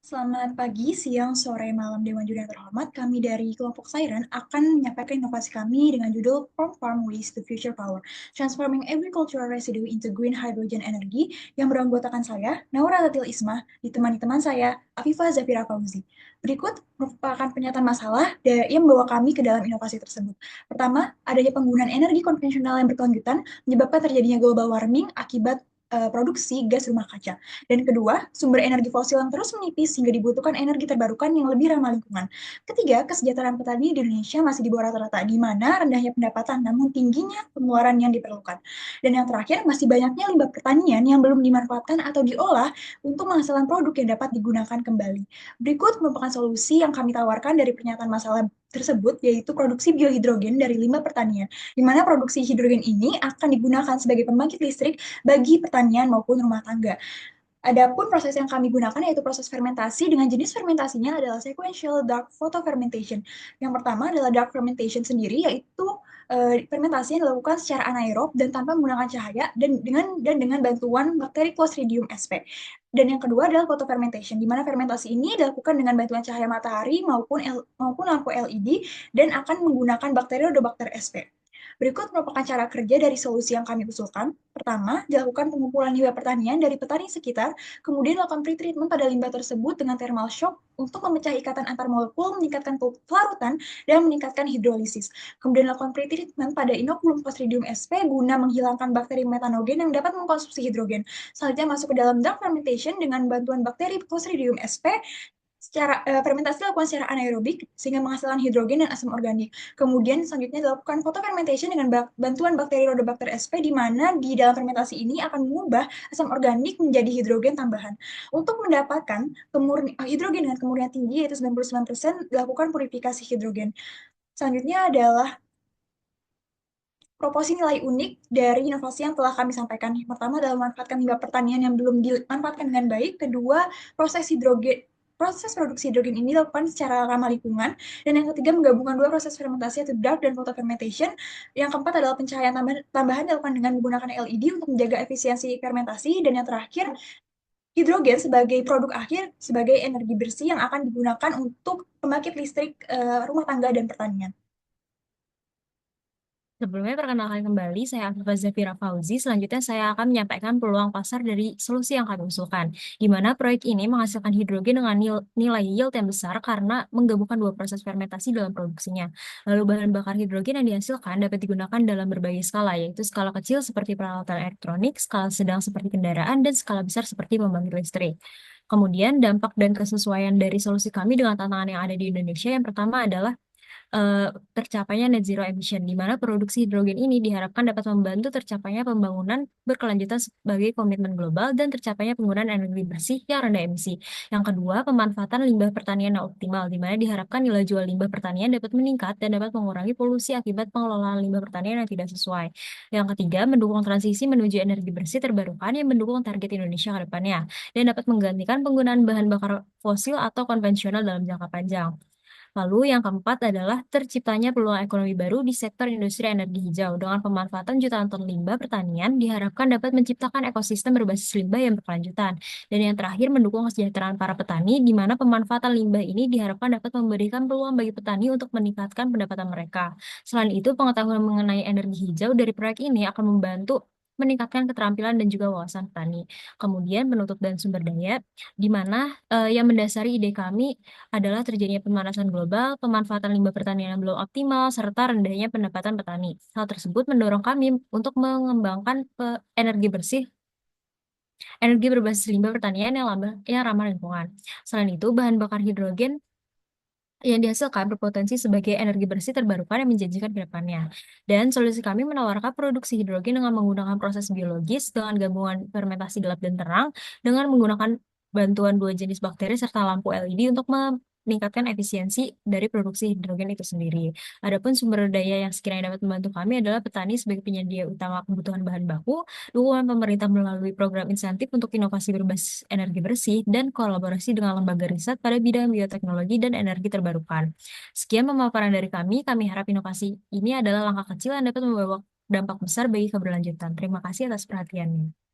Selamat pagi, siang, sore, malam, Dewan Juri yang terhormat. Kami dari kelompok Siren akan menyampaikan inovasi kami dengan judul From Farm Waste to Future Power, Transforming Agricultural Residue into Green Hydrogen Energy yang beranggotakan saya, Naura Latil Isma, ditemani teman saya, Afifah Zafira Fauzi. Berikut merupakan pernyataan masalah yang membawa kami ke dalam inovasi tersebut. Pertama, adanya penggunaan energi konvensional yang berkelanjutan menyebabkan terjadinya global warming akibat produksi gas rumah kaca. Dan kedua, sumber energi fosil yang terus menipis sehingga dibutuhkan energi terbarukan yang lebih ramah lingkungan. Ketiga, kesejahteraan petani di Indonesia masih di bawah rata-rata, di mana rendahnya pendapatan namun tingginya pengeluaran yang diperlukan. Dan yang terakhir, masih banyaknya limbah pertanian yang belum dimanfaatkan atau diolah untuk menghasilkan produk yang dapat digunakan kembali. Berikut merupakan solusi yang kami tawarkan dari pernyataan masalah tersebut, yaitu produksi biohidrogen dari limbah pertanian, di mana produksi hidrogen ini akan digunakan sebagai pembangkit listrik bagi pertanian maupun rumah tangga. Adapun proses yang kami gunakan yaitu proses fermentasi dengan jenis fermentasinya adalah sequential dark photofermentation. Yang pertama adalah dark fermentation sendiri, yaitu fermentasi yang dilakukan secara anaerob dan tanpa menggunakan cahaya dan dengan bantuan bakteri Clostridium sp. Dan yang kedua adalah photofermentation, di mana fermentasi ini dilakukan dengan bantuan cahaya matahari maupun lampu LED dan akan menggunakan bakteri Rhodobacter sp. Berikut merupakan cara kerja dari solusi yang kami usulkan. Pertama, dilakukan pengumpulan limbah pertanian dari petani sekitar, kemudian lakukan pretreatment pada limbah tersebut dengan thermal shock untuk memecah ikatan antar molekul, meningkatkan pelarutan, dan meningkatkan hidrolisis. Kemudian lakukan pretreatment pada inokulum Clostridium sp guna menghilangkan bakteri metanogen yang dapat mengkonsumsi hidrogen. Selanjutnya masuk ke dalam dark fermentation dengan bantuan bakteri Clostridium sp. Fermentasi dilakukan secara anaerobik sehingga menghasilkan hidrogen dan asam organik. Kemudian selanjutnya dilakukan photofermentation dengan bantuan bakteri Rhodobacter sp, di mana di dalam fermentasi ini akan mengubah asam organik menjadi hidrogen tambahan. Untuk mendapatkan hidrogen dengan kemurnian tinggi yaitu 99%, dilakukan purifikasi hidrogen. Selanjutnya adalah proposi nilai unik dari inovasi yang telah kami sampaikan. Pertama adalah memanfaatkan limbah pertanian yang belum dimanfaatkan dengan baik. Kedua, proses produksi hidrogen ini dilakukan secara ramah lingkungan. Dan yang ketiga, menggabungkan dua proses fermentasi yaitu dark dan photofermentation. Yang keempat adalah pencahayaan tambahan dilakukan dengan menggunakan LED untuk menjaga efisiensi fermentasi. Dan yang terakhir, hidrogen sebagai produk akhir, sebagai energi bersih yang akan digunakan untuk pembangkit listrik rumah tangga dan pertanian. Sebelumnya perkenalkan kembali, saya Afifah Zafira Fauzi. Selanjutnya saya akan menyampaikan peluang pasar dari solusi yang kami usulkan, di mana proyek ini menghasilkan hidrogen dengan nilai yield yang besar karena menggabungkan dua proses fermentasi dalam produksinya. Lalu bahan bakar hidrogen yang dihasilkan dapat digunakan dalam berbagai skala, yaitu skala kecil seperti peralatan elektronik, skala sedang seperti kendaraan, dan skala besar seperti pembangkit listrik. Kemudian dampak dan kesesuaian dari solusi kami dengan tantangan yang ada di Indonesia, yang pertama adalah tercapainya net zero emission, di mana produksi hidrogen ini diharapkan dapat membantu tercapainya pembangunan berkelanjutan sebagai komitmen global dan tercapainya penggunaan energi bersih yang rendah emisi. Yang kedua, pemanfaatan limbah pertanian yang optimal, di mana diharapkan nilai jual limbah pertanian dapat meningkat dan dapat mengurangi polusi akibat pengelolaan limbah pertanian yang tidak sesuai. Yang ketiga, mendukung transisi menuju energi bersih terbarukan yang mendukung target Indonesia ke depannya dan dapat menggantikan penggunaan bahan bakar fosil atau konvensional dalam jangka panjang. Lalu yang keempat adalah terciptanya peluang ekonomi baru di sektor industri energi hijau. Dengan pemanfaatan jutaan ton limbah pertanian diharapkan dapat menciptakan ekosistem berbasis limbah yang berkelanjutan. Dan yang terakhir mendukung kesejahteraan para petani, di mana pemanfaatan limbah ini diharapkan dapat memberikan peluang bagi petani untuk meningkatkan pendapatan mereka. Selain itu, pengetahuan mengenai energi hijau dari proyek ini akan membantu meningkatkan keterampilan dan juga wawasan petani. Kemudian penutup dan sumber daya, di mana yang mendasari ide kami adalah terjadinya pemanasan global, pemanfaatan limbah pertanian yang belum optimal, serta rendahnya pendapatan petani. Hal tersebut mendorong kami untuk mengembangkan energi berbasis limbah pertanian yang ramah lingkungan. Selain itu, bahan bakar hidrogen yang dihasilkan berpotensi sebagai energi bersih terbarukan yang menjanjikan ke depannya. Dan solusi kami menawarkan produksi hidrogen dengan menggunakan proses biologis dengan gabungan fermentasi gelap dan terang dengan menggunakan bantuan dua jenis bakteri serta lampu LED untuk meningkatkan efisiensi dari produksi hidrogen itu sendiri. Adapun sumber daya yang sekiranya dapat membantu kami adalah petani sebagai penyedia utama kebutuhan bahan baku, dukungan pemerintah melalui program insentif untuk inovasi berbasis energi bersih, dan kolaborasi dengan lembaga riset pada bidang bioteknologi dan energi terbarukan. Sekian pemaparan dari kami harap inovasi ini adalah langkah kecil yang dapat membawa dampak besar bagi keberlanjutan. Terima kasih atas perhatiannya.